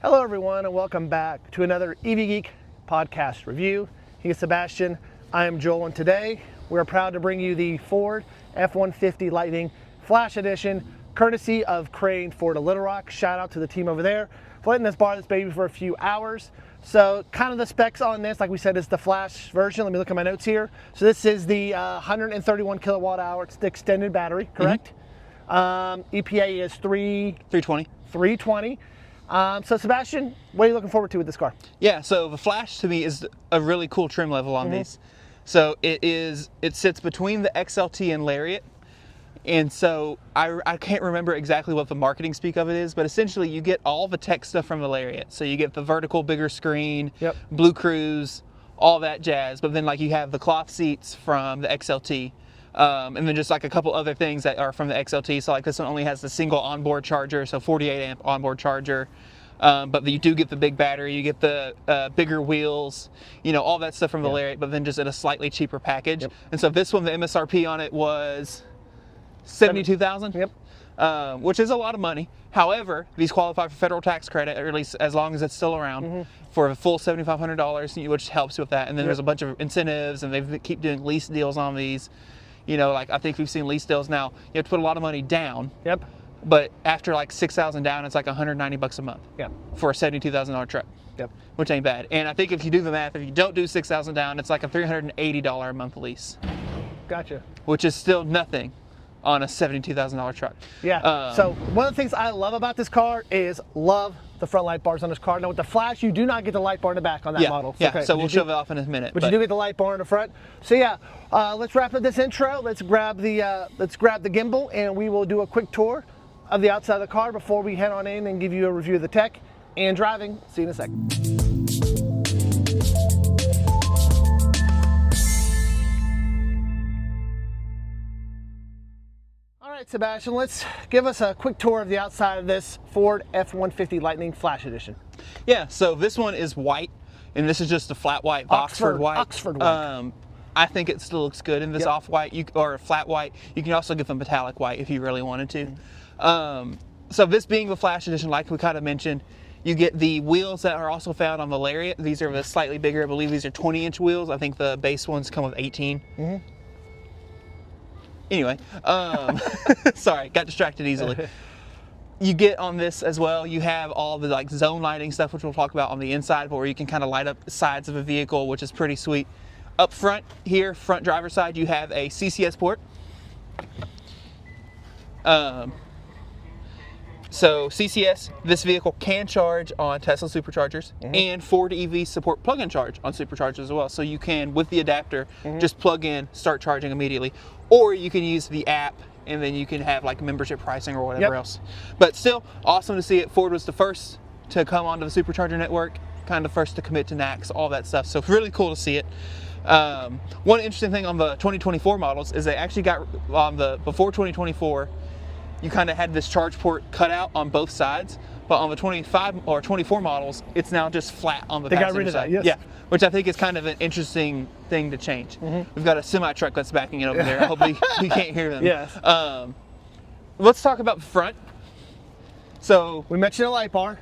Hello everyone and welcome back to another EV Geek podcast review. He's Sebastian, I am Joel, and today we're proud to bring you the Ford F-150 Lightning Flash Edition, courtesy of Crain Ford of Little Rock. Shout out to the team over there for letting us borrow this baby for a few hours. So kind of the specs on this, like we said, is the Flash version. Let me look at my notes here. So this is the 131 kilowatt hour. It's the extended battery, correct? EPA is 320. So Sebastian, what are you looking forward to with this car? Yeah, so the Flash to me is a really cool trim level on these. So it sits between the XLT and Lariat. And so I can't remember exactly what the marketing speak of it is, but essentially you get all the tech stuff from the Lariat. So you get the vertical, bigger screen, Blue Cruise, all that jazz. But then like you have the cloth seats from the XLT. And then just like a couple other things that are from the XLT. So like this one only has the single onboard charger, so 48 amp onboard charger. But you do get the big battery, you get the bigger wheels, you know, all that stuff from the Lariat, but then just in a slightly cheaper package. And so this one, the MSRP on it was $72,000, which is a lot of money. However, these qualify for federal tax credit, or at least as long as it's still around, for a full $7,500, which helps with that. And then there's a bunch of incentives, and they keep doing lease deals on these. You know, like I think we've seen lease deals now. You have to put a lot of money down. But after like $6,000 down, it's like $190 a month. For a $72,000 truck. Which ain't bad. And I think if you do the math, if you don't do $6,000 down, it's like a $380 a month lease. Gotcha. Which is still nothing on a $72,000 truck. So one of the things I love about this car is the front light bars on this car. Now with the Flash, you do not get the light bar in the back on that model. So we'll show it off in a minute. But you do get the light bar in the front. So yeah, let's wrap up this intro. Let's grab the gimbal, and we will do a quick tour of the outside of the car before we head on in and give you a review of the tech and driving. See you in a second. All right, Sebastian, let's give us a quick tour of the outside of this Ford F-150 Lightning Flash Edition. Yeah, so this one is white, and this is just a flat white, Oxford white. I think it still looks good in this off-white or flat white. You can also get the metallic white if you really wanted to. So this being the Flash Edition, like we kind of mentioned, you get the wheels that are also found on the Lariat. These are the slightly bigger. I believe these are 20-inch wheels. I think the base ones come with 18. Anyway, sorry, got distracted easily. You get on this as well, you have all the like zone lighting stuff, which we'll talk about on the inside, where you can kind of light up the sides of a vehicle, which is pretty sweet. Up front here, front driver's side, you have a CCS port. So CCS, this vehicle can charge on Tesla superchargers, and Ford EV support plug-in charge on superchargers as well. So you can, with the adapter, just plug in, start charging immediately. Or you can use the app, and then you can have like membership pricing or whatever else. But still, awesome to see it. Ford was the first to come onto the supercharger network, kind of first to commit to NACS, all that stuff. So really cool to see it. One interesting thing on the 2024 models is they actually got on before 2024, you kind of had this charge port cut out on both sides, but on the 25 or 24 models, it's now just flat on the passenger side. That, which I think is kind of an interesting thing to change. We've got a semi truck that's backing it over there. I hope we can't hear them. Let's talk about the front. So we mentioned a light bar.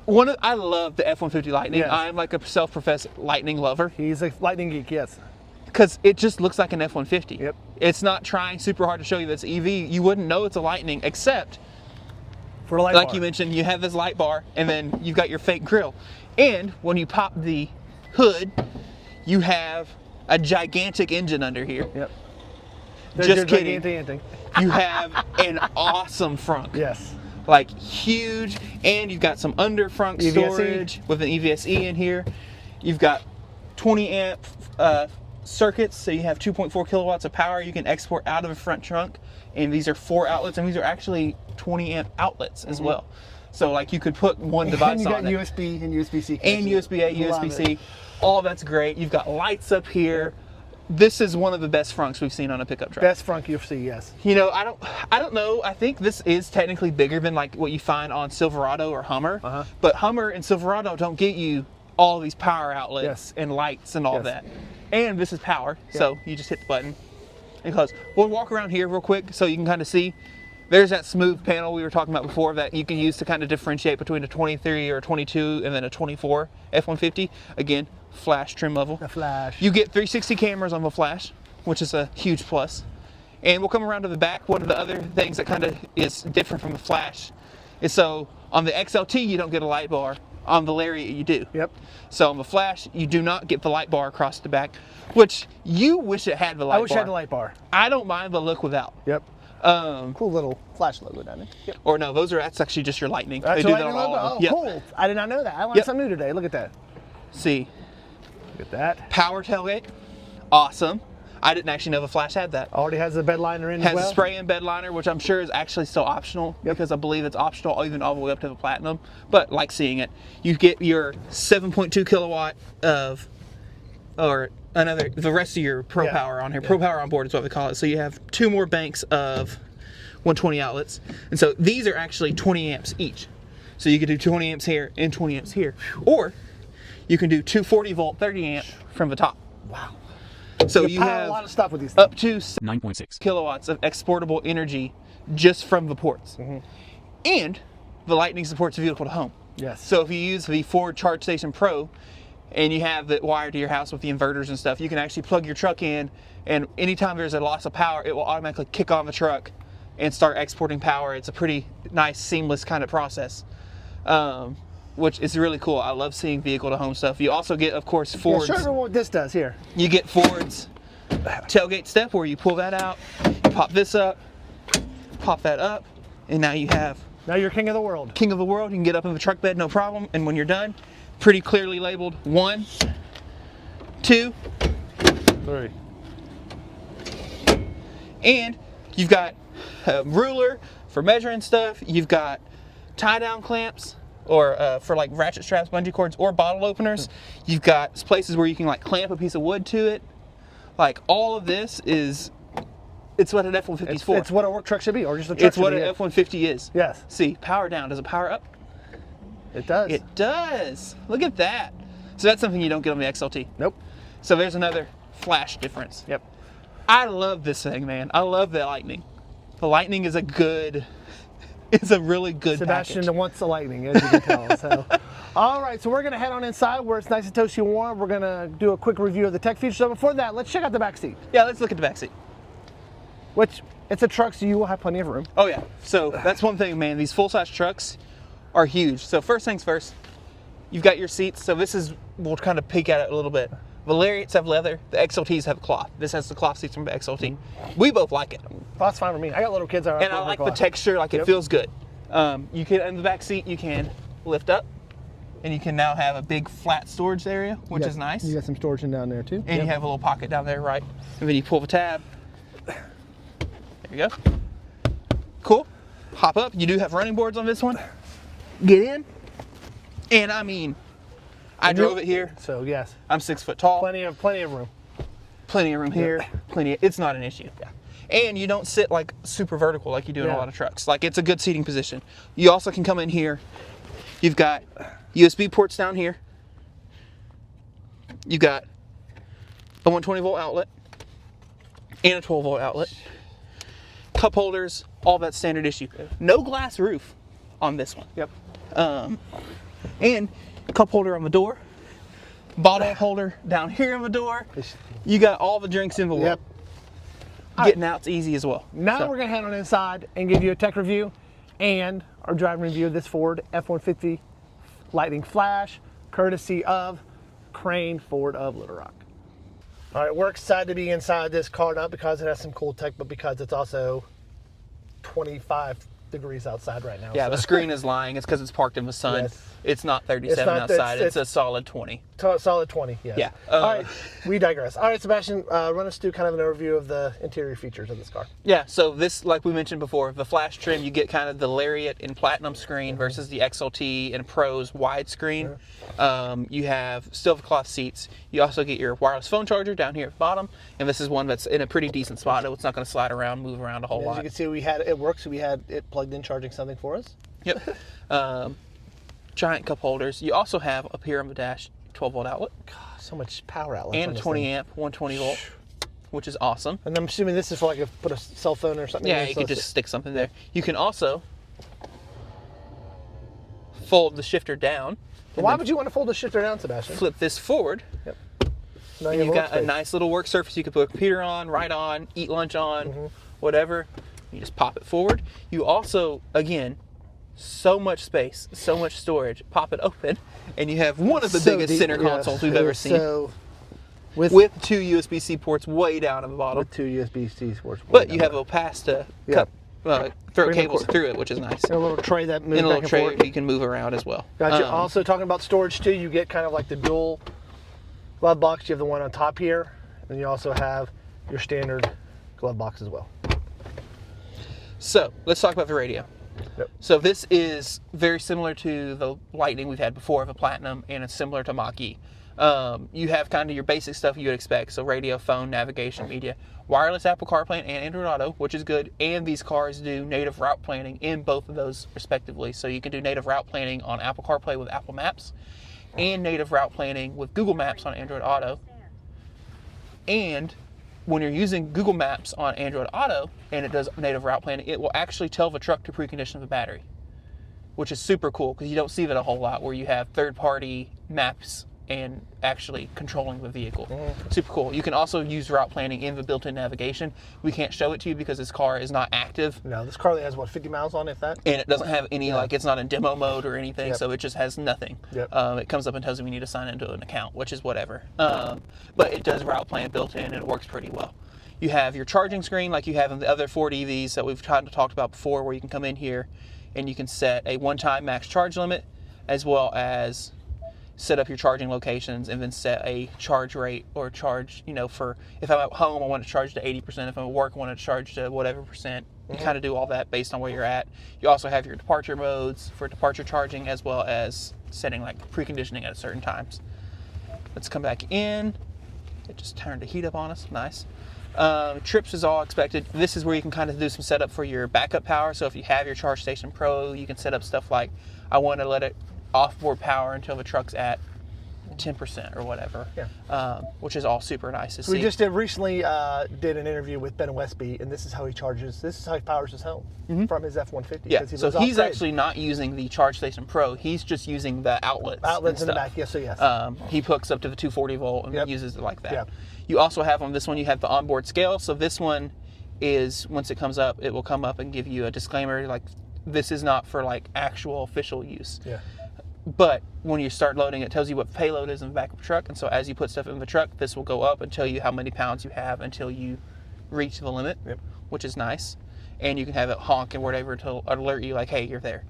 I love the F-150 Lightning. I'm like a self-professed Lightning lover. He's a Lightning geek, because it just looks like an F-150. It's not trying super hard to show you that it's EV. You wouldn't know it's a Lightning, except for a light like bar. You mentioned, you have this light bar, and then you've got your fake grille. And when you pop the hood, you have a gigantic engine under here. Just kidding. You have an awesome frunk. Like huge, and you've got some under frunk storage with an EVSE in here. You've got 20 amp circuits, so you have 2.4 kilowatts of power you can export out of a front trunk, and these are 4 outlets, and these are actually 20 amp outlets as well. So like you could put one device on it. And you got USB and USB-C. And USB-A, USB-C. All that's great. You've got lights up here. This is one of the best frunks we've seen on a pickup truck. Best frunk you'll see, yes. You know, I don't know. I think this is technically bigger than like what you find on Silverado or Hummer. But Hummer and Silverado don't get you all these power outlets and lights and all that. And this is power, so you just hit the button and close. We'll walk around here real quick so you can kind of see. There's that smooth panel we were talking about before that you can use to kind of differentiate between a 23 or a 22 and then a 24 F-150. Again, flash trim level. The flash. You get 360 cameras on the flash, which is a huge plus. And we'll come around to the back. One of the other things that kind of is different from the flash is so on the XLT you don't get a light bar. On the Lariat you do. Yep. So on the flash you do not get the light bar across the back, which you wish it had the light bar. I wish it had the light bar. I don't mind the look without. Yep. Cool little flash logo down there. Yep. Or no, that's actually just your lightning. That's they do that lightning on all logo. of them. Oh, Yep. cool. I did not know that. I learned something new today. Look at that. See. Look at that. Power tailgate. Awesome. I didn't actually know the flash had that. Already has the bed liner in as well. Has a spray-in bed liner, which I'm sure is actually still optional because I believe it's optional even all the way up to the Platinum. But like seeing it, you get your 7.2 kilowatt of, or the rest of your Pro Power on here. Pro Power on board is what they call it. So you have 2 more banks of 120 outlets. And so these are actually 20 amps each. So you can do 20 amps here and 20 amps here. Or you can do 240 volt 30 amp from the top. Wow. So you have a lot of stuff with these things. Up to 9.6 kilowatts of exportable energy just from the ports. And the Lightning supports vehicle to home. Yes. So if you use the Ford Charge Station Pro and you have it wired to your house with the inverters and stuff, you can actually plug your truck in, and anytime there's a loss of power, it will automatically kick on the truck and start exporting power. It's a pretty nice, seamless kind of process, which is really cool. I love seeing vehicle to home stuff. You also get, of course, Ford's. Yeah, show everyone what this does here. You get Ford's tailgate step where you pull that out, you pop this up, pop that up, and now you have. Now you're king of the world. King of the world. You can get up in the truck bed, no problem. And when you're done, pretty clearly labeled 1, 2, 3. And you've got a ruler for measuring stuff. You've got tie down clamps or for like ratchet straps, bungee cords, or bottle openers. You've got places where you can like clamp a piece of wood to it. Like all of this is, it's what an F-150 is for. It's what a work truck should be, or just a truck. It's what an F-150 is. Yes. See, power down. Does it power up? It does. It does. Look at that. So that's something you don't get on the XLT. Nope. So there's another flash difference. Yep. I love this thing, man. I love the Lightning. The Lightning is it's a really good Sebastian package. wants the Lightning, as you can tell. So, all right, so we're gonna head on inside where it's nice and toasty and warm. We're gonna do a quick review of the tech features. So before that, let's check out the back seat. Yeah, let's look at the back seat. Which, it's a truck, so you will have plenty of room. Oh yeah, so that's one thing, man. These full-size trucks are huge. So first things first, you've got your seats. So this is, we'll kind of peek at it a little bit. The Lariats have leather, the XLTs have cloth. This has the cloth seats from the XLT. We both like it. That's fine with me. I got little kids. And I like the texture, like it feels good. You can, in the back seat, you can lift up, and you can now have a big flat storage area, which is nice. You got some storage in down there too. And you have a little pocket down there, right? And then you pull the tab. There you go. Cool. Hop up. You do have running boards on this one. Get in. And I mean, I drove it here. So yes, I'm 6 foot tall. plenty of room. Plenty of room here. It's not an issue. Yeah. And you don't sit like super vertical like you do in a lot of trucks. Like it's a good seating position. You also can come in here. You've got USB ports down here. You've got a 120 volt outlet and a 12 volt outlet. Cup holders, all that standard issue. No glass roof on this one. Yep. And cup holder on the door. Bottle holder down here on the door. You got all the drinks in the world. Yep. Getting out's easy as well. Now we're gonna head on inside and give you a tech review and our driving review of this Ford F-150 Lightning Flash, courtesy of Crain Ford of Little Rock. All right, we're excited to be inside this car, not because it has some cool tech, but because it's also 25 degrees outside right now. Yeah, so. the screen is lying. It's because it's parked in the sun. Yes. It's not 37 outside. It's a solid 20. Solid 20, yes. Yeah. All right, we digress. All right, Sebastian, run us through kind of an overview of the interior features of this car. Yeah, so this, like we mentioned before, the flash trim, you get kind of the Lariat in platinum screen versus the XLT and Pro's widescreen. You have still the cloth seats. You also get your wireless phone charger down here at the bottom, and this is one that's in a pretty decent spot. It's not going to slide around, move around a whole lot. As you can see, we had it works. So we had it plugged in, charging something for us. Yep. Giant cup holders. You also have up here on the dash 12 volt outlet. God, so much power outlets. And on a this 20 thing. amp, 120 volt. which is awesome. And I'm assuming this is for like if put a cell phone or something. Yeah, you can just stick something there. You can also fold the shifter down. Why would you want to fold the shifter down, Sebastian? Flip this forward. Yep. And you've got a nice little work surface you can put a computer on, write on, eat lunch on, whatever. You just pop it forward. You also, again, so much space, so much storage. Pop it open, and you have one of the biggest center consoles we've ever seen. So with 2 USB-C ports way down at the bottom. With 2 USB-C ports. But you have a pass to throw cables through it, which is nice. And a little tray that moves and a little back tray and forth. you can move around as well. Gotcha. Also talking about storage too, you get kind of like the dual glove box. You have the one on top here, and you also have your standard glove box as well. So let's talk about the radio. Yep. So this is very similar to the Lightning we've had before of a Platinum, and it's similar to Mach-E. You have kind of your basic stuff you would expect. So radio, phone, navigation, media, wireless Apple CarPlay and Android Auto, which is good. And these cars do native route planning in both of those respectively. So you can do native route planning on Apple CarPlay with Apple Maps and native route planning with Google Maps on Android Auto. And when you're using Google Maps on Android Auto and it does native route planning, it will actually tell the truck to precondition the battery, which is super cool because you don't see that a whole lot where you have third-party maps and actually controlling the vehicle. Super cool. You can also use route planning in the built-in navigation. We can't show it to you because this car is not active. No, this car only has, what, 50 miles on it, if that? And it doesn't have any, like, it's not in demo mode or anything, so it just has nothing. Yep. It comes up and tells you we need to sign into an account, which is whatever. But it does route plan built in, and it works pretty well. You have your charging screen like you have in the other Ford EVs that we've kind of talked about before, where you can come in here and you can set a one-time max charge limit, as well as set up your charging locations, and then set a charge rate or charge, for if I'm at home, I want to charge to 80%. If I'm at work, I want to charge to whatever percent. You kind of do all that based on where you're at. You also have your departure modes for departure charging, as well as setting like preconditioning at certain times. Let's come back in. It just turned the heat up on us. Nice. Trips is all expected. This is where you can kind of do some setup for your backup power. So if you have your Charge Station Pro, you can set up stuff like, I want to let it off-board power until the truck's at 10% or whatever, which is all super nice to see. We just recently did an interview with Ben Westby, and this is how he charges. This is how he powers his home from his F-150. Yeah, so he's actually not using the Charge Station Pro. He's just using the outlets. Outlets in the back, yes, so yes. He hooks up to the 240 volt and uses it like that. Yep. You also have on this one, you have the onboard scale. So this one is, once it comes up, it will come up and give you a disclaimer, like this is not for like actual official use. Yeah. But when you start loading, it tells you what the payload is in the back of the truck. And so as you put stuff in the truck, this will go up and tell you how many pounds you have until you reach the limit, which is nice. And you can have it honk and whatever to alert you like, hey, you're there.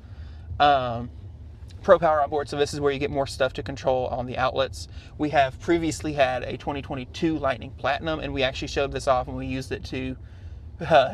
Pro Power on board. So this is where you get more stuff to control on the outlets. We have previously had a 2022 Lightning Platinum, and we actually showed this off and we used it to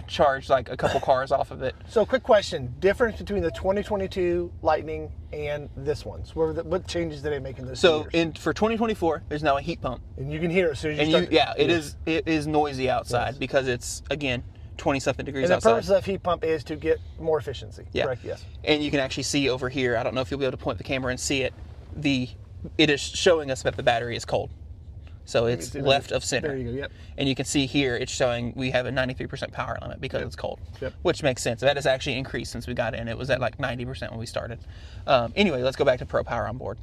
charge like a couple cars off of it. So quick question, difference between the 2022 Lightning and this one. So what changes did they make in those So for 2024, there's now a heat pump. And you can hear it as soon as you start. It is noisy outside because it's, again, 20-something degrees outside. And the purpose of heat pump is to get more efficiency, correct? Yes. And you can actually see over here, I don't know if you'll be able to point the camera and see it, it is showing us that the battery is cold. So it's left of center. There you go, yep. And you can see here, it's showing we have a 93% power limit because it's cold, which makes sense. That has actually increased since we got in. It was at like 90% when we started. Anyway, let's go back to Pro Power on board.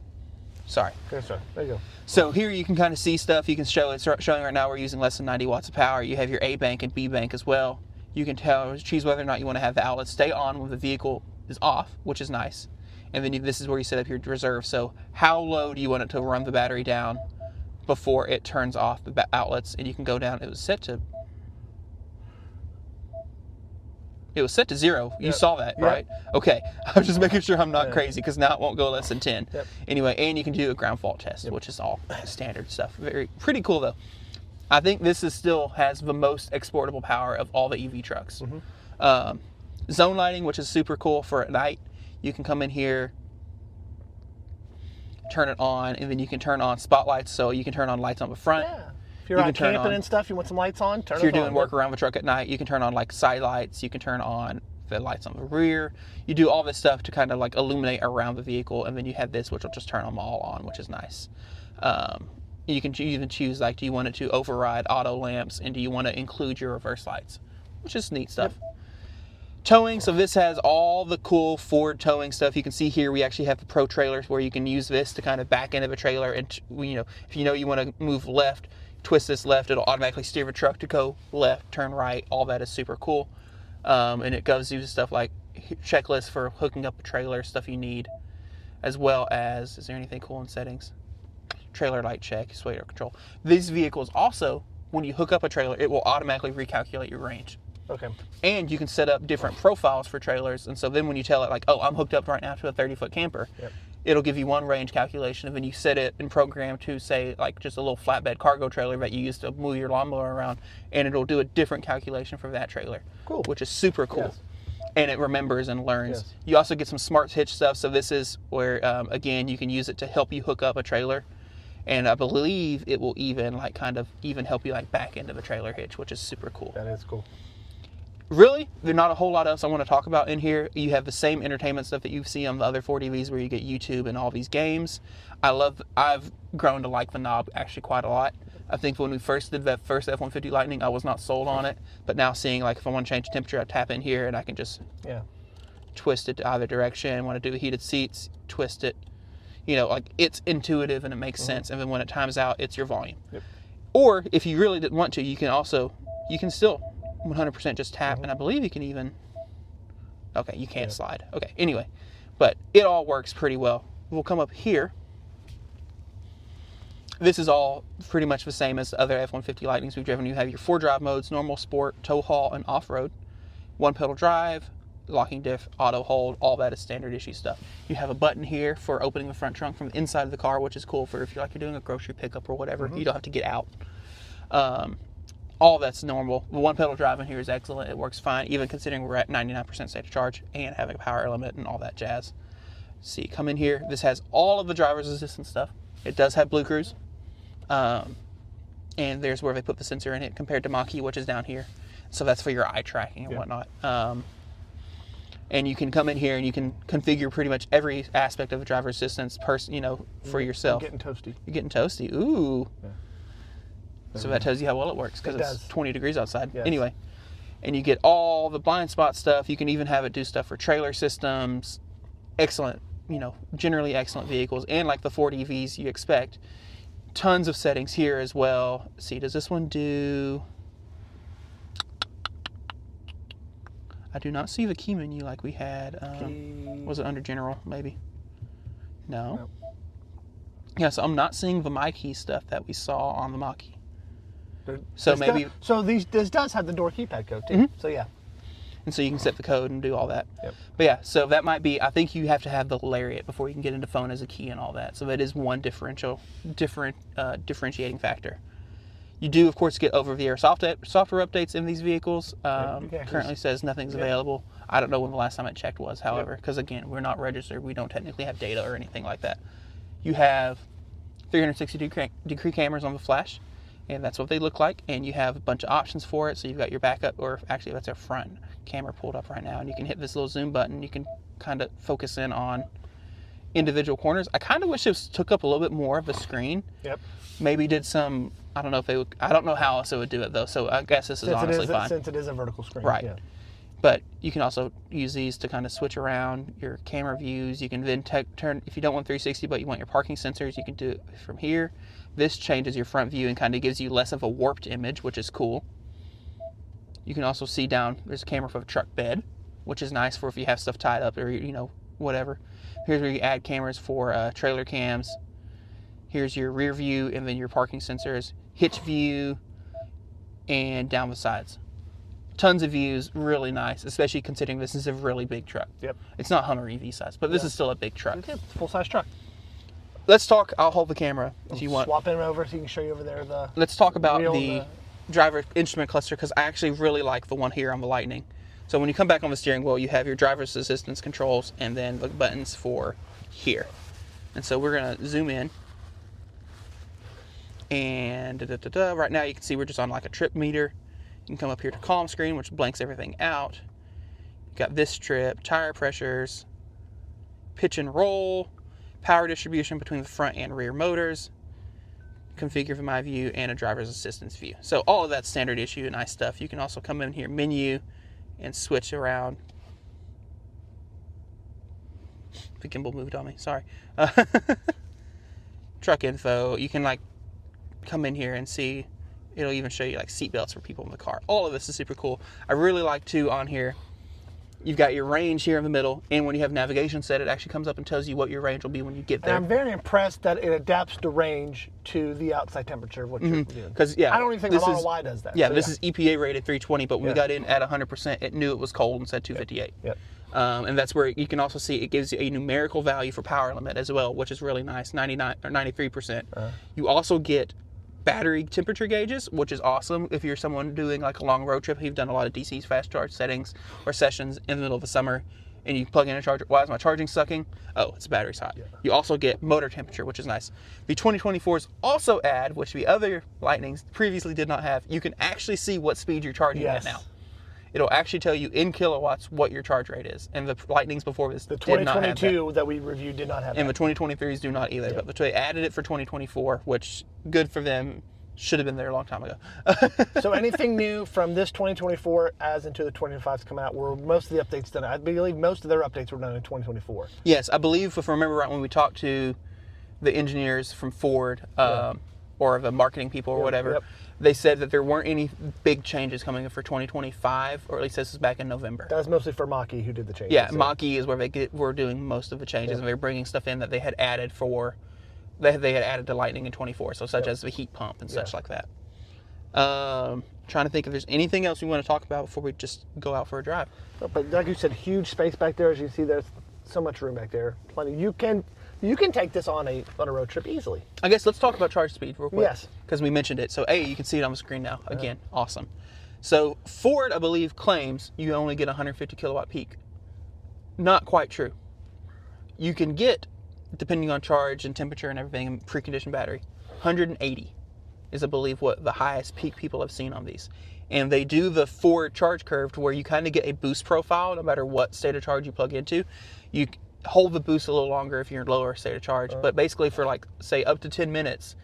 Sorry. Okay, sorry. There you go. So here you can kind of see stuff. You can show, it's showing right now we're using less than 90 watts of power. You have your A bank and B bank as well. You can choose whether or not you want to have the outlets stay on when the vehicle is off, which is nice. And then this is where you set up your reserve. So how low do you want it to run the battery down before it turns off the outlets? And you can go down. It was set to 0. You saw that, right? Okay. I'm just making sure I'm not crazy because now it won't go less than 10. Anyway, and you can do a ground fault test, which is all standard stuff. Pretty cool though. I think this still has the most exportable power of all the EV trucks. Zone lighting, which is super cool for at night. You can come in here, turn it on, and then you can turn on spotlights, so you can turn on lights on the front. Yeah. If you're out camping and stuff, you want some lights on, turn it on. If you're doing work around the truck at night, you can turn on like side lights, you can turn on the lights on the rear. You do all this stuff to kind of like illuminate around the vehicle, and then you have this, which will just turn them all on, which is nice. You can even choose, like, do you want it to override auto lamps, and do you want to include your reverse lights, which is neat stuff. Yep. Towing, so this has all the cool Ford towing stuff. You can see here we actually have the Pro trailers where you can use this to kind of back end of a trailer, and if you want to move left, twist this left, it'll automatically steer the truck to go left, turn right. All that is super cool. And it gives you stuff like checklists for hooking up a trailer, stuff you need, as well as, is there anything cool in settings? Trailer light check, sway control. These vehicles also, when you hook up a trailer, it will automatically recalculate your range. Okay. And you can set up different profiles for trailers, and so then when you tell it, like, oh, I'm hooked up right now to a 30-foot camper, yep, it'll give you one range calculation, and then you set it and program to, say, like just a little flatbed cargo trailer that you use to move your lawnmower around, and it'll do a different calculation for that trailer. Cool. Which is super cool. Yes. And it remembers and learns. Yes. You also get some smart hitch stuff, so this is where, again, you can use it to help you hook up a trailer. And I believe it will even help you like back into the trailer hitch, which is super cool. That is cool. Really, there's not a whole lot else I want to talk about in here. You have the same entertainment stuff that you see on the other 4DVs where you get YouTube and all these games. I've grown to like the knob actually quite a lot. I think when we first did that first F-150 Lightning, I was not sold on it. But now seeing, like, if I want to change the temperature, I tap in here and I can just twist it to either direction. Want to do heated seats, twist it. Like, it's intuitive and it makes sense. And then when it times out, it's your volume. Yep. Or if you really didn't want to, you can still 100% just tap, and I believe you can even, okay, you can't slide. Okay, anyway, but it all works pretty well. We'll come up here. This is all pretty much the same as the other F-150 Lightnings we've driven. You have your 4 drive modes: normal, sport, tow haul, and off-road. 1 pedal drive, locking diff, auto hold, all that is standard issue stuff. You have a button here for opening the front trunk from the inside of the car, which is cool for if you're doing a grocery pickup or whatever. You don't have to get out. All that's normal. The 1 pedal drive in here is excellent. It works fine, even considering we're at 99% state of charge and having a power limit and all that jazz. See, come in here. This has all of the driver's assistance stuff. It does have Blue Cruise. And there's where they put the sensor in it compared to Mach-E, which is down here. So that's for your eye tracking and whatnot. And you can come in here and you can configure pretty much every aspect of the driver's assistance for yourself. You're getting toasty. You're getting toasty. Ooh. Yeah. So that tells you how well it works, because it's 20 degrees outside. Yes. Anyway, and you get all the blind spot stuff. You can even have it do stuff for trailer systems. Excellent, generally excellent vehicles. And like the 4DVs you expect, tons of settings here as well. See, does this one do... I do not see the key menu like we had. Was it under general, maybe? No. Yeah, so I'm not seeing the My Key stuff that we saw on the Mach-E. So maybe... this does have the door keypad code too. So yeah. And so you can set the code and do all that. Yep. But yeah, so that might be... I think you have to have the Lariat before you can get into phone as a key and all that. So that is one differentiating factor. You do, of course, get over-the-air software updates in these vehicles. Currently says nothing's available. I don't know when the last time I checked was, however, because again, we're not registered. We don't technically have data or anything like that. You have 360-degree cameras on the flash, and that's what they look like. And you have a bunch of options for it. So you've got your backup, or actually that's our front camera pulled up right now, and you can hit this little zoom button. You can kind of focus in on individual corners. I kind of wish it took up a little bit more of the screen. Yep. Maybe did some, I don't know if they would, I don't know how else it would do it though, so I guess this is honestly fine. Since it is a vertical screen. Right. Yeah. But you can also use these to kind of switch around your camera views. You can then turn, if you don't want 360 but you want your parking sensors, you can do it from here. This changes your front view and kind of gives you less of a warped image, which is cool. You can also see down, there's a camera for the truck bed, which is nice for if you have stuff tied up or, whatever. Here's where you add cameras for trailer cams. Here's your rear view and then your parking sensors, hitch view, and down the sides. Tons of views, really nice, especially considering this is a really big truck. Yep. It's not Hummer EV size, but this is still a big truck. Okay, it's a full-size truck. Let's talk, I'll hold the camera if you want. Swap him over so you can show you over there the... Let's talk about the driver instrument cluster, because I actually really like the one here on the Lightning. So when you come back on the steering wheel, you have your driver's assistance controls and then the buttons for here. And so we're going to zoom in. And right now you can see we're just on like a trip meter. You can come up here to calm screen, which blanks everything out. You've got this trip, tire pressures, pitch and roll, power distribution between the front and rear motors, configure from my view, and a driver's assistance view. So all of that's standard issue, nice stuff. You can also come in here, menu, and switch around. The gimbal moved on me, sorry. Truck info, you can like come in here and see, it'll even show you like seat belts for people in the car. All of this is super cool. I really like too on here, you've got your range here in the middle, and when you have navigation set, it actually comes up and tells you what your range will be when you get there. And I'm very impressed that it adapts the range to the outside temperature of what you're doing. Because yeah, I don't even think the Model Y does that. Yeah, so, this is EPA rated 320, but when we got in at 100%, it knew it was cold and said 258. Yep. And that's where you can also see it gives you a numerical value for power limit as well, which is really nice, 99 or 93%. You also get battery temperature gauges, which is awesome if you're someone doing like a long road trip. You've done a lot of DC's fast charge settings or sessions in the middle of the summer, and you plug in a charger. Why is my charging sucking? Oh, it's battery's hot. Yeah. You also get motor temperature, which is nice. The 2024s also add, which the other Lightnings previously did not have, you can actually see what speed you're charging at now. It'll actually tell you in kilowatts what your charge rate is. And the Lightnings before this the did not have 2022 that we reviewed did not have and that. the 2023s do not either. But they added it for 2024, which good for them. Should have been there a long time ago. So anything new from this 2024 as into the 2025s come out, were most of the updates done? I believe most of their updates were done in 2024. Yes, I believe, if I remember right, when we talked to the engineers from Ford or the marketing people or whatever, they said that there weren't any big changes coming in for 2025, or at least this is back in November. That was mostly for Mach-E who did the changes. Yeah, Mach-E is where were doing most of the changes, and they're bringing stuff in that they had added for, they had added to Lightning in 24, so such as the heat pump and such like that. Trying to think if there's anything else we want to talk about before we just go out for a drive. But like you said, huge space back there. As you see, there's so much room back there. Plenty. You can take this on a road trip easily. I guess let's talk about charge speed real quick. Yes. Because we mentioned it. So you can see it on the screen now. Again, awesome. So Ford, I believe, claims you only get 150 kilowatt peak. Not quite true. You can get, depending on charge and temperature and everything, and preconditioned battery, 180 is, I believe, what the highest peak people have seen on these. And they do the Ford charge curve to where you kind of get a boost profile no matter what state of charge you plug into. You hold the boost a little longer if you're in lower state of charge, but basically for like, say, up to 10 minutes,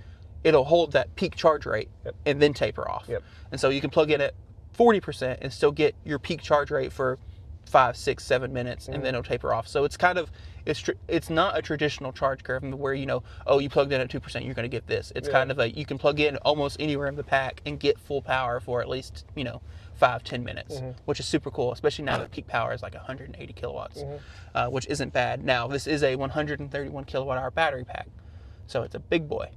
it'll hold that peak charge rate and then taper off. And so you can plug in at 40% and still get your peak charge rate for 5, 6, 7 minutes, and then it'll taper off. So it's kind of, it's not a traditional charge curve where, you know, oh, you plugged in at 2%, you're going to get this. It's kind of a, you can plug in almost anywhere in the pack and get full power for at least, 5-10 minutes, which is super cool, especially now that peak power is like 180 kilowatts, which isn't bad. Now, this is a 131 kilowatt hour battery pack, so it's a big boy.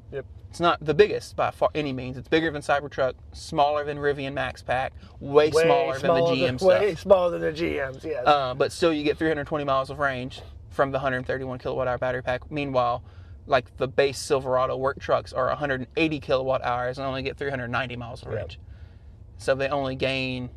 It's not the biggest by far any means. It's bigger than Cybertruck, smaller than Rivian Max Pack, way smaller than the GM stuff. Way smaller than the GMs, yes. But still, you get 320 miles of range from the 131 kilowatt hour battery pack. Meanwhile, like the base Silverado work trucks are 180 kilowatt hours and only get 390 miles of range. So they only gain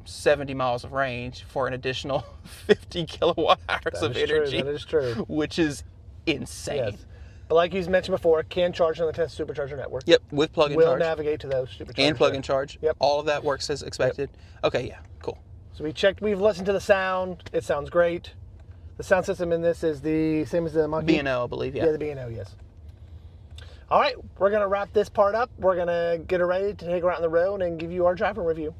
70 miles of range for an additional 50 kilowatt hours of energy. That is true. Which is insane. Yes. But like you mentioned before, can charge on the Tesla Supercharger network. Yep, with plug-in charge. Will navigate to those superchargers. And plug-in charge. Yep. All of that works as expected. Okay, yeah, cool. So we've listened to the sound. It sounds great. The sound system in this is the same as the Mach-E? B&O, I believe, yeah. Yeah, the B&O, yes. All right, we're going to wrap this part up. We're going to get it ready to take her out on the road and give you our driving review.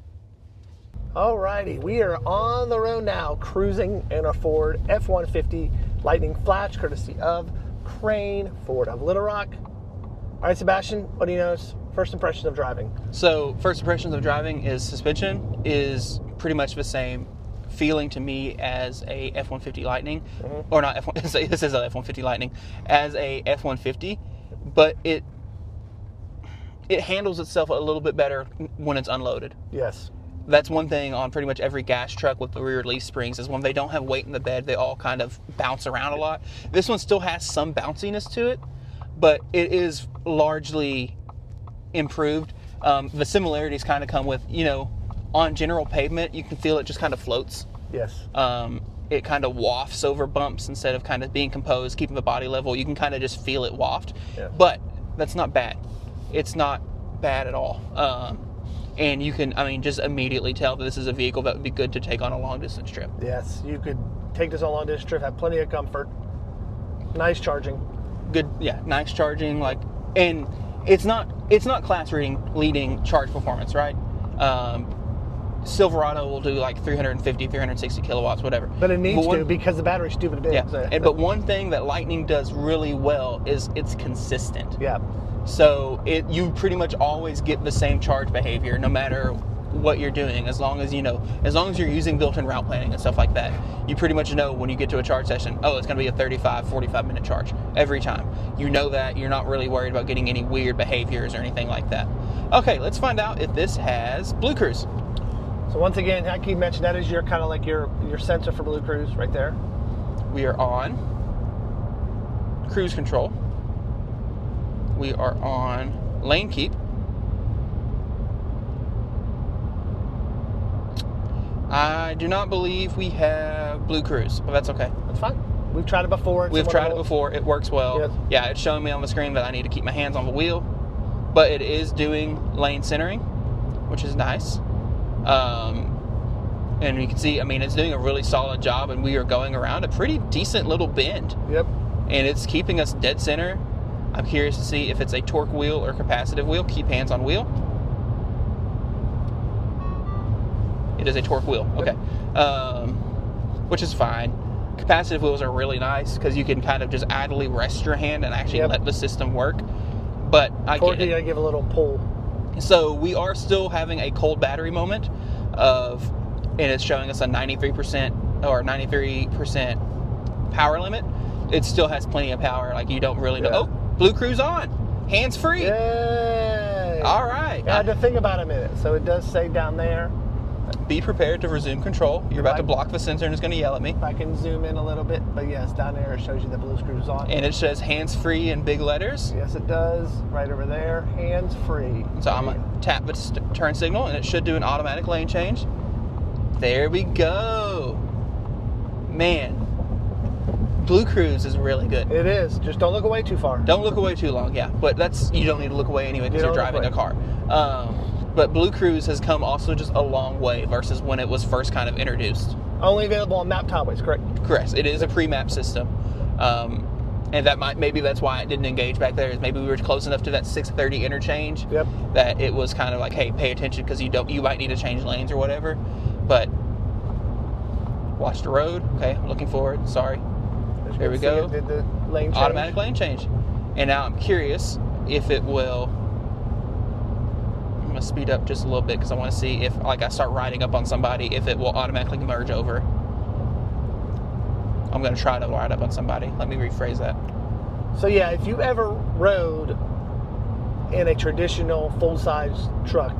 All righty, we are on the road now, cruising in a Ford F-150 Lightning Flash, courtesy of Crain, Ford of Little Rock. All right, Sebastian, what do you notice? First impressions of driving. So, first impressions of driving is suspension is pretty much the same feeling to me as a F-150 Lightning, or not F1, this is an F-150 Lightning, as a F-150, but it handles itself a little bit better when it's unloaded. Yes. That's one thing on pretty much every gas truck with the rear leaf springs is when they don't have weight in the bed, they all kind of bounce around a lot. This one still has some bounciness to it, but it is largely improved. The similarities kind of come with, on general pavement, you can feel it just kind of floats. Yes. It kind of wafts over bumps instead of kind of being composed, keeping the body level. You can kind of just feel it waft. Yeah. But that's not bad. It's not bad at all. And you can, just immediately tell that this is a vehicle that would be good to take on a long distance trip. Yes, you could take this on a long distance trip, have plenty of comfort, nice charging. Good, yeah, nice charging, and it's not class leading charge performance, right? Silverado will do like 350, 360 kilowatts, whatever. But it needs to, because the battery's stupid big. Yeah. So. But one thing that Lightning does really well is it's consistent. Yeah. So you pretty much always get the same charge behavior no matter what you're doing, as long as you're using built-in route planning and stuff like that. You pretty much know when you get to a charge session, oh, it's going to be a 35, 45 minute charge every time. You know that. You're not really worried about getting any weird behaviors or anything like that. Okay, let's find out if this has Blue Cruise. So once again, I keep mentioning that is your kind of like your sensor for Blue Cruise right there. We are on cruise control. We are on lane keep. I do not believe we have Blue Cruise, but that's okay. That's fine. We've tried it before. We've tried it before. It works well. Yes. Yeah, it's showing me on the screen that I need to keep my hands on the wheel, but it is doing lane centering, which is nice. And you can see, I mean, it's doing a really solid job, and we are going around a pretty decent little bend. Yep. And it's keeping us dead center. I'm curious to see if it's a torque wheel or capacitive wheel. Keep hands on wheel. It is a torque wheel. Okay. Which is fine. Capacitive wheels are really nice because you can kind of just idly rest your hand and actually let the system work. But I get it. You gotta give a little pull. So we are still having a cold battery moment and it's showing us a 93% or 93% power limit. It still has plenty of power. Like, you don't really know. Oh, Blue Cruise on. Hands free. Yay. All right. I had to think about a minute. So it does say down there. Be prepared to resume control. You're about to block the sensor and it's going to yell at me. If I can zoom in a little bit, but yes, down there it shows you the Blue Cruise on. And it says hands free in big letters. Yes, it does. Right over there, hands free. So I'm going to tap the turn signal and it should do an automatic lane change. There we go. Man, Blue Cruise is really good. It is. Just don't look away too far. Don't look away too long, yeah. But you don't need to look away anyway because you're driving a car. But Blue Cruise has come also just a long way versus when it was first kind of introduced. Only available on mapped highways, correct? Correct. It is a pre-map system. And maybe that's why it didn't engage back there, is maybe we were close enough to that 630 interchange that it was kind of like, hey, pay attention because you might need to change lanes or whatever. But watch the road. Okay, I'm looking forward. Sorry. There we go. Did the lane change. Automatic lane change. And now I'm curious if it will. I'm going to speed up just a little bit because I want to see if, like, I start riding up on somebody, if it will automatically merge over. I'm going to try to ride up on somebody. Let me rephrase that. So yeah, if you ever rode in a traditional full-size truck,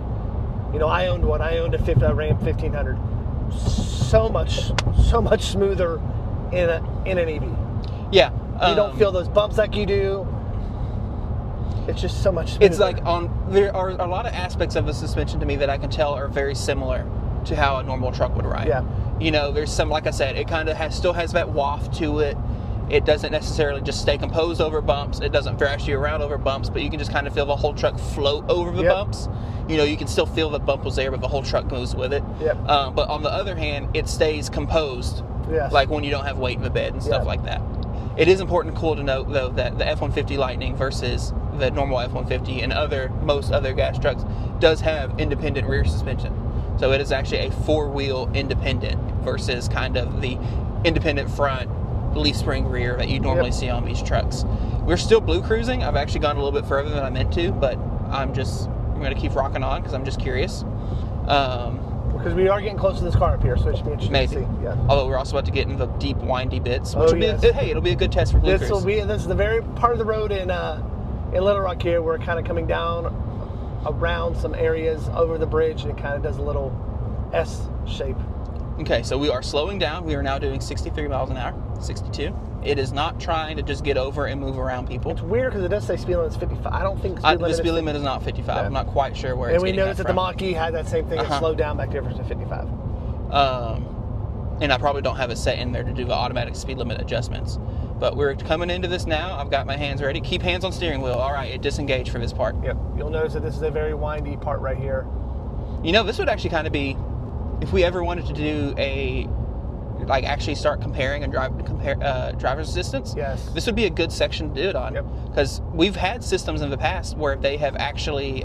I owned one. I owned a Ram 1500. So much smoother in an EV. Yeah. You don't feel those bumps like you do. It's just so much smoother. It's like there are a lot of aspects of the suspension to me that I can tell are very similar to how a normal truck would ride. Yeah. There's some, like I said, it kind of still has that waft to it. It doesn't necessarily just stay composed over bumps. It doesn't thrash you around over bumps, but you can just kind of feel the whole truck float over the bumps. You can still feel the bump was there, but the whole truck moves with it. Yep. But on the other hand, it stays composed. Yes. Like when you don't have weight in the bed and stuff like that. It is important and cool to note, though, that the F-150 Lightning versus the normal F-150 and most other gas trucks does have independent rear suspension. So it is actually a four-wheel independent versus kind of the independent front leaf spring rear that you normally see on these trucks. We're still Blue Cruising. I've actually gone a little bit further than I meant to, but I'm going to keep rocking on because I'm just curious. Because we are getting close to this car up here, so it should be interesting to see. Yeah. Although we're also about to get in the deep, windy bits, which will be it'll be a good test for Blue Cruise. This is the very part of the road in Little Rock here. We're kind of coming down around some areas over the bridge, and it kind of does a little S shape. Okay, so we are slowing down. We are now doing 63 miles an hour, 62. It is not trying to just get over and move around people. It's weird because it does say speed limit is 55. I don't think the speed limit is not 55. Yeah. I'm not quite sure where it's getting that from. And we noticed that the Mach-E had that same thing. It slowed down back there to 55. And I probably don't have it set in there to do the automatic speed limit adjustments. But we're coming into this now. I've got my hands ready. Keep hands on steering wheel. All right, it disengaged for this part. Yep. You'll notice that this is a very windy part right here. This would actually kind of be, if we ever wanted to do a like actually start comparing and driver's assistance, Yes. this would be a good section to do it on. Because we've had systems in the past where they have actually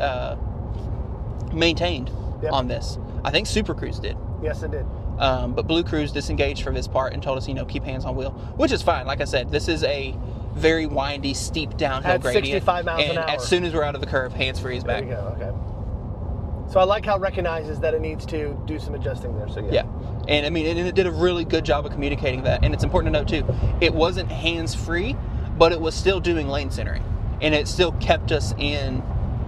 maintained on this. I think Super Cruise did. Yes, it did. But Blue Cruise disengaged for this part and told us, keep hands on wheel, which is fine. Like I said, this is a very windy, steep downhill gradient. 65 miles an hour. And as soon as we're out of the curve, hands-free is back. There you go, okay. So I like how it recognizes that it needs to do some adjusting there, so yeah. And I mean, it did a really good job of communicating that. And it's important to note, too, it wasn't hands-free, but it was still doing lane centering. And it still kept us in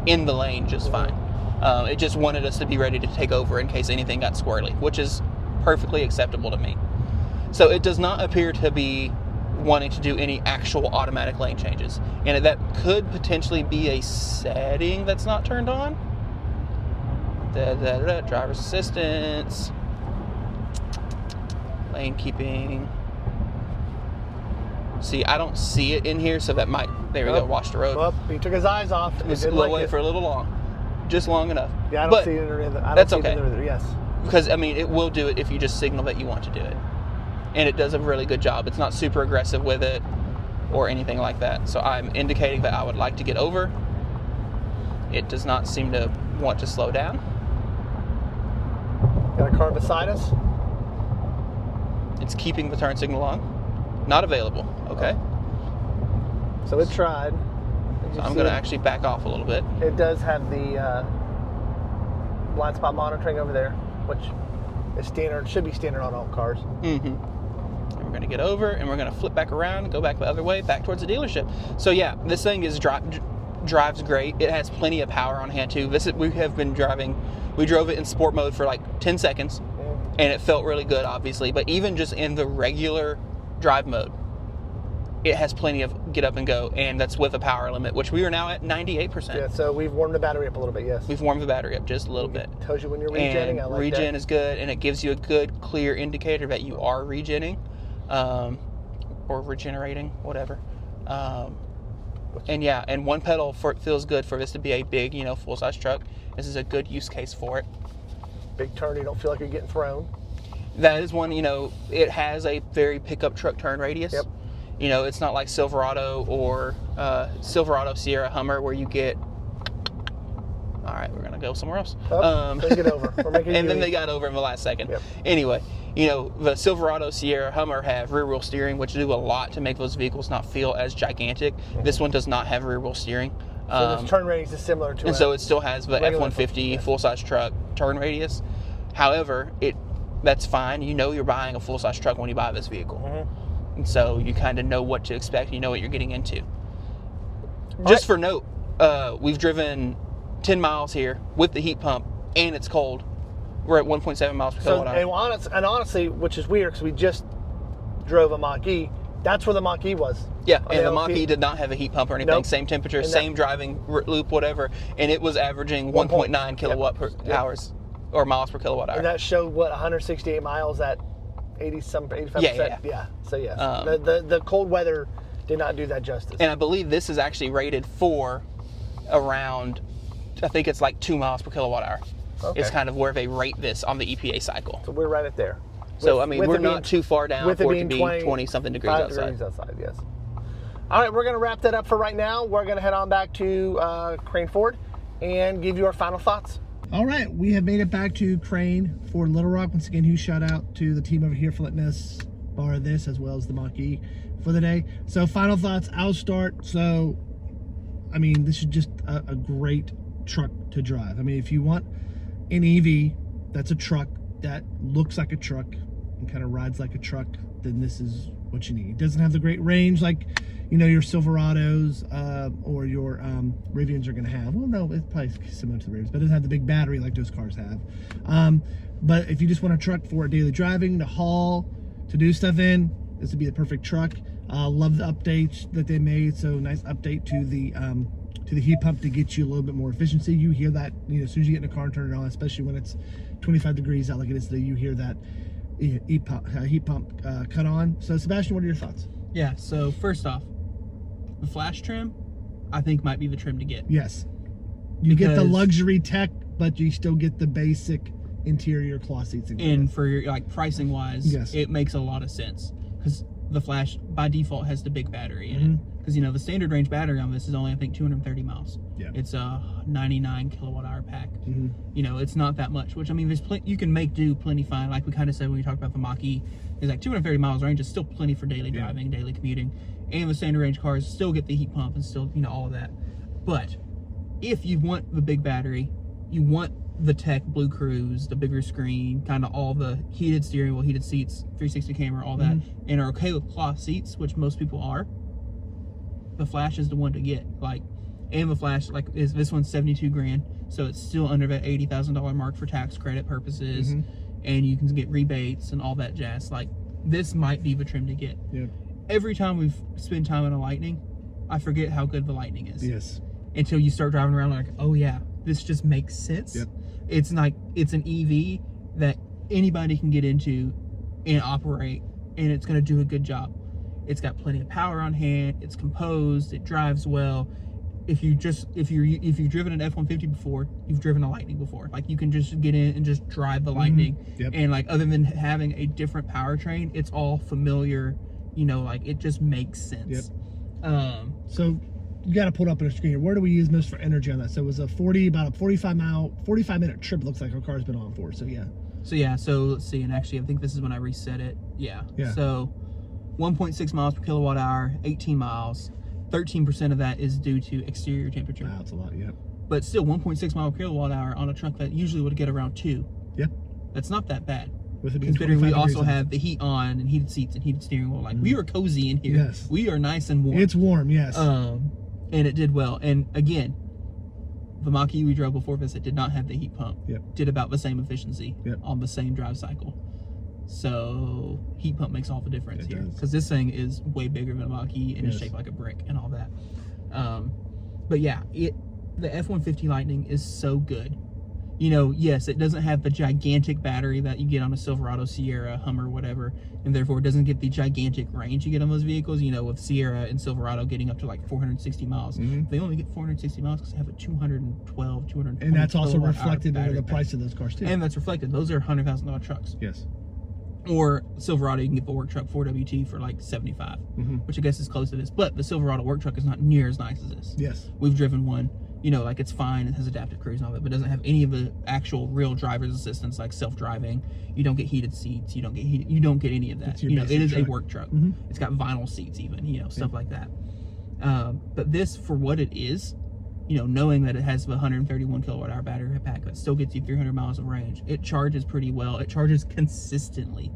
the lane just fine. It just wanted us to be ready to take over in case anything got squirrely, which is perfectly acceptable to me. So it does not appear to be wanting to do any actual automatic lane changes. And that could potentially be a setting that's not turned on. Driver's assistance. Lane keeping. See, I don't see it in here, so that might, there we go, wash the road. Well, he took his eyes off. It's away for a little long. Just long enough. Yeah, I don't see it either. That's okay. Yes. Because, I mean, it will do it if you just signal that you want to do it. And it does a really good job. It's not super aggressive with it or anything like that. So I'm indicating that I would like to get over. It does not seem to want to slow down. Got a car beside us. It's keeping the turn signal on. Not available. Okay. So it tried. So I'm going to actually back off a little bit. It does have the blind spot monitoring over there, which is standard, should be standard on all cars. Mm-hmm. And we're going to get over, and we're going to flip back around and go back the other way, back towards the dealership. So yeah, this thing is drives great. It has plenty of power on hand too. We drove it in sport mode for like 10 seconds, and it felt really good, obviously. But even just in the regular drive mode, it has plenty of get up and go, and that's with a power limit, which we are now at 98%. Yeah, so we've warmed the battery up a little bit, yes. We've warmed the battery up just a little bit. Tells you when you're regenning. And I like regen that. is good, and it gives you a good, clear indicator that you are regenning, or regenerating, whatever. And yeah, and one pedal feels good for this to be a big, full-size truck. This is a good use case for it. Big turn, you don't feel like you're getting thrown. That is one, it has a very pickup truck turn radius. Yep. It's not like Silverado or Silverado, Sierra, Hummer, where you get. All right, we're gonna go somewhere else. They get over. We're making and then they got over in the last second. Yep. Anyway, the Silverado, Sierra, Hummer have rear wheel steering, which do a lot to make those vehicles not feel as gigantic. Mm-hmm. This one does not have rear wheel steering. So this turn radius is similar to. And so it still has the F-150 full-size truck turn radius. However, that's fine. You're buying a full-size truck when you buy this vehicle. Mm-hmm. And so you kind of know what to expect. You know what you're getting into. Just for note, we've driven 10 miles here with the heat pump, and it's cold. We're at 1.7 miles per kilowatt hour. And honestly, which is weird because we just drove a Mach-E. That's where the Mach-E was. Yeah, and the Mach-E did not have a heat pump or anything. Nope. Same temperature, same driving loop, whatever. And it was averaging 1.9 kilowatt per hours or miles per kilowatt hour. And that showed, 168 miles at 85%. Yeah. So yes, the cold weather did not do that justice. And I believe this is actually rated for around, I think it's like 2 miles per kilowatt hour. Okay. It's kind of where they rate this on the EPA cycle. So we're right at there. So we're not too far down for it to be 20-something degrees outside. Yes. All right, we're going to wrap that up for right now. We're going to head on back to Crain Ford and give you our final thoughts. All right, we have made it back to Crain Ford Little Rock. Once again, huge shout out to the team over here for letting us borrow this as well as the Mach-E for the day. So final thoughts, I'll start. So, I mean, this is just a great truck to drive. I mean, if you want an EV that's a truck that looks like a truck and kind of rides like a truck, then this is what you need. It doesn't have the great range like, your Silverados or your Rivians are going to have. Well, no, it's probably similar to the Rivians, but it doesn't have the big battery like those cars have. But if you just want a truck for daily driving, to haul, to do stuff in, this would be the perfect truck. Love the updates that they made. So nice update to the heat pump to get you a little bit more efficiency. You hear that, as soon as you get in a car and turn it on, especially when it's 25 degrees out like it is today, you hear that heat pump cut on. So Sebastian, what are your thoughts? Yeah, so first off, the flash trim, I think might be the trim to get. Yes. You get the luxury tech, but you still get the basic interior cloth seats. And for your, like, pricing wise, Yes. it makes a lot of sense because the Flash by default has the big battery in it. Because, you know, the standard range battery on this is only, I think, 230 miles. Yeah. It's a 99 kilowatt hour pack. You know, it's not that much, which, I mean, there's you can make do plenty fine. Like we kind of said when we talked about the Mach-E, is like 230 miles range is still plenty for daily driving, daily commuting. And the standard range cars still get the heat pump and still, you know, all of that. But if you want the big battery, you want the tech, Blue Cruise, the bigger screen, kind of all the heated steering wheel, heated seats, 360 camera, all that, and are okay with cloth seats, which most people are, the Flash is the one to get. Like, and the Flash, like, is this one's 72 grand, so it's still under that $80,000 mark for tax credit purposes, and you can get rebates and all that jazz. Like, this might be the trim to get. Every time we've spent time on a Lightning, I forget how good the Lightning is. Yes. Until you start driving around, like, oh yeah, this just makes sense. It's like, it's an EV that anybody can get into and operate, and it's going to do a good job. It's got plenty of power on hand. It's composed. It drives well. If you've driven an F-150 before, you've driven a Lightning before. Like, you can just get in and just drive the Lightning. And like, other than having a different powertrain, it's all familiar. You know, like, it just makes sense. So you got to pull it up on a screen here. Where do we use most for energy on that? So it was about a 45 minute trip. Looks like our car's been on for. So yeah. So let's see. And actually, I think this is when I reset it. Yeah. So 1.6 miles per kilowatt hour, 18 miles. 13% of that is due to exterior temperature. Wow, that's a lot. But still, 1.6 mile per kilowatt hour on a truck that usually would get around 2. That's not that bad. With it being considering we also have the heat on and heated seats and heated steering wheel. Like, we are cozy in here. We are nice and warm. It's warm, yes. And it did well. And again, the Mach-E we drove before this, it did not have the heat pump. Did about the same efficiency on the same drive cycle. So heat pump makes all the difference here, because this thing is way bigger than a Mach-E and is shaped like a brick and all that. But yeah, the F-150 Lightning is so good. You know, yes, it doesn't have the gigantic battery that you get on a Silverado, Sierra, Hummer, whatever, and therefore it doesn't get the gigantic range you get on those vehicles. You know, with Sierra and Silverado getting up to like 460 miles. They only get 460 miles because they have a 212, 220. And that's also reflected in the price of those cars too. And that's reflected. Those are $100,000 trucks. Or Silverado, you can get the work truck 4WT for like 75, which I guess is close to this. But the Silverado work truck is not near as nice as this. We've driven one. You know, like, it's fine. It has adaptive cruise and all that, but doesn't have any of the actual real driver's assistance, like self-driving. You don't get heated seats. You don't get any of that. You know, it is a work truck. It's got vinyl seats even, you know, stuff like that. But this, for what it is, you know, knowing that it has the 131 kilowatt hour battery pack that still gets you 300 miles of range, it charges pretty well. It charges consistently.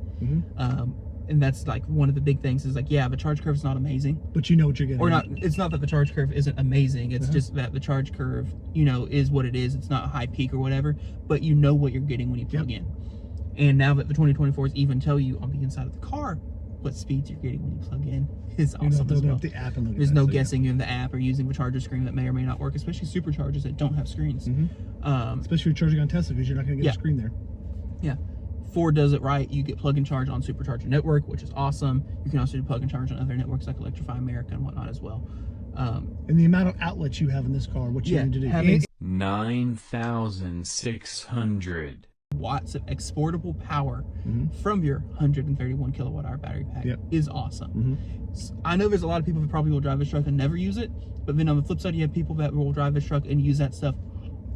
And that's like one of the big things is like, yeah, the charge curve is not amazing, but you know what you're getting. Or not. It's not that the charge curve isn't amazing. It's just that the charge curve, you know, is what it is. It's not a high peak or whatever, but you know what you're getting when you plug in. And now that the 2024s even tell you on the inside of the car what speeds you're getting when you plug in, is awesome as well. The app and There's no guessing in the app or using the charger screen that may or may not work, especially superchargers that don't have screens. Especially if you're charging on Tesla, because you're not going to get a screen there. Ford does it right. You get plug and charge on Supercharger Network, which is awesome. You can also do plug and charge on other networks like Electrify America and whatnot as well. And the amount of outlets you have in this car, what you need to do. 9,600 watts of exportable power from your 131 kilowatt hour battery pack is awesome. I know there's a lot of people that probably will drive this truck and never use it, but then on the flip side, you have people that will drive this truck and use that stuff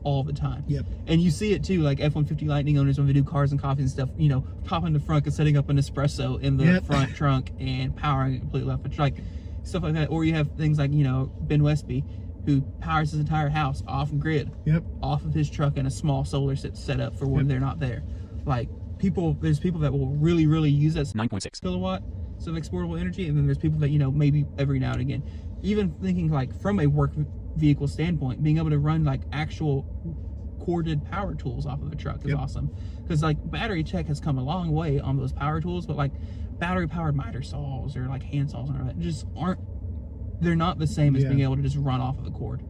all the time. And you see it too, like F-150 Lightning owners when they do cars and coffee and stuff, you know, popping the front and setting up an espresso in the front trunk and powering it completely off. It's like stuff like that. Or you have things like, you know, Ben Westby, who powers his entire house off grid, off of his truck and a small solar set up for when they're not there. Like, there's people that will really use that 9.6 kilowatts of exportable energy, and then there's people that, you know, maybe every now and again. Even thinking like from a work vehicle standpoint, being able to run like actual corded power tools off of a truck is awesome, because like battery tech has come a long way on those power tools, but like battery powered miter saws or like hand saws and all that just aren't, they're not the same as being able to just run off of a cord.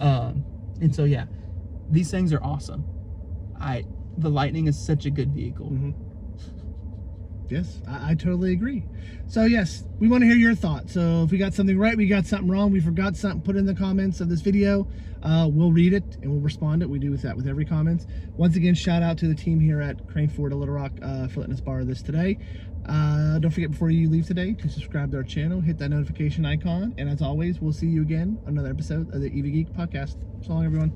And so yeah, these things are awesome. The Lightning is such a good vehicle. Yes, I totally agree. So yes, we want to hear your thoughts. So if we got something right, we got something wrong, we forgot something, put in the comments of this video. We'll read it and we'll respond it. We do that with every comment. Once again, shout out to the team here at Crain Ford of Little Rock for letting us borrow this today. Don't forget before you leave today to subscribe to our channel, hit that notification icon, and as always, we'll see you again on another episode of the EV Geek podcast. So long, everyone.